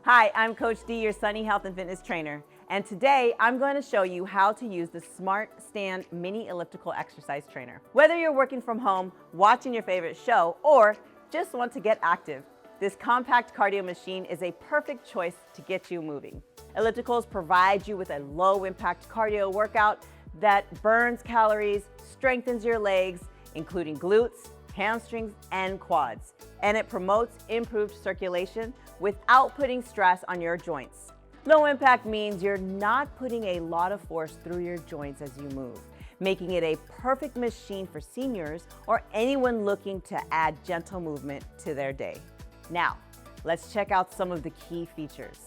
Hi, I'm Coach D, your Sunny Health and Fitness trainer, and today I'm going to show you how to use the Smart Stand Mini Elliptical Exercise Trainer. Whether you're working from home, watching your favorite show, or just want to get active, this compact cardio machine is a perfect choice to get you moving. Ellipticals provide you with a low-impact cardio workout that burns calories, strengthens your legs, including glutes, hamstrings, and quads, and it promotes improved circulation without putting stress on your joints. Low impact means you're not putting a lot of force through your joints as you move, making it a perfect machine for seniors or anyone looking to add gentle movement to their day. Now, let's check out some of the key features.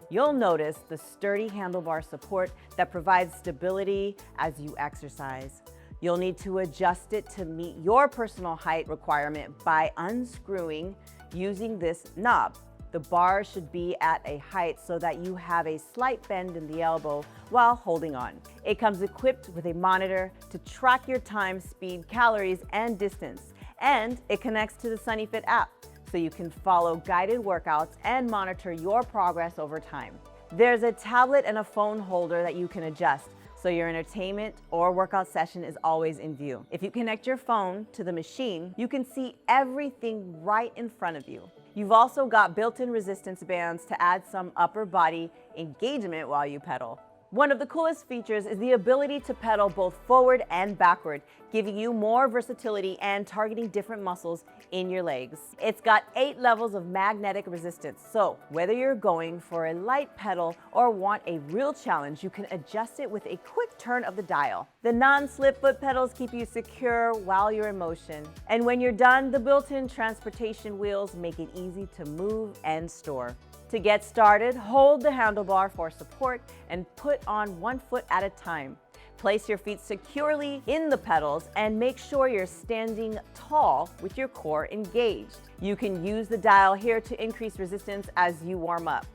You'll notice the sturdy handlebar support that provides stability as you exercise. You'll need to adjust it to meet your personal height requirement by unscrewing using this knob. The bar should be at a height so that you have a slight bend in the elbow while holding on. It comes equipped with a monitor to track your time, speed, calories, and distance. And it connects to the SunnyFit app so you can follow guided workouts and monitor your progress over time. There's a tablet and a phone holder that you can adjust, so your entertainment or workout session is always in view. If you connect your phone to the machine, you can see everything right in front of you. You've also got built-in resistance bands to add some upper body engagement while you pedal. One of the coolest features is the ability to pedal both forward and backward, giving you more versatility and targeting different muscles in your legs. It's got 8 levels of magnetic resistance, so whether you're going for a light pedal or want a real challenge, you can adjust it with a quick turn of the dial. The non-slip foot pedals keep you secure while you're in motion. And when you're done, the built-in transportation wheels make it easy to move and store. To get started, hold the handlebar for support and put on one foot at a time. Place your feet securely in the pedals and make sure you're standing tall with your core engaged. You can use the dial here to increase resistance as you warm up.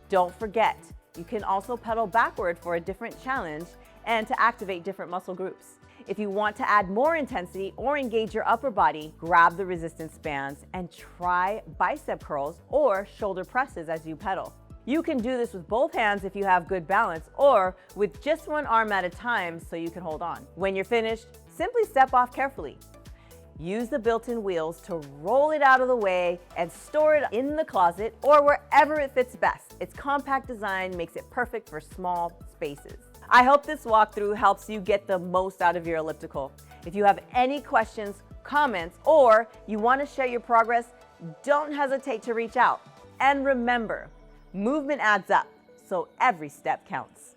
Don't forget, you can also pedal backward for a different challenge and to activate different muscle groups. If you want to add more intensity or engage your upper body, grab the resistance bands and try bicep curls or shoulder presses as you pedal. You can do this with both hands if you have good balance, or with just one arm at a time so you can hold on. When you're finished, simply step off carefully. Use the built-in wheels to roll it out of the way and store it in the closet or wherever it fits best. Its compact design makes it perfect for small spaces. I hope this walkthrough helps you get the most out of your elliptical. If you have any questions, comments, or you want to share your progress, don't hesitate to reach out. And remember, movement adds up, so every step counts.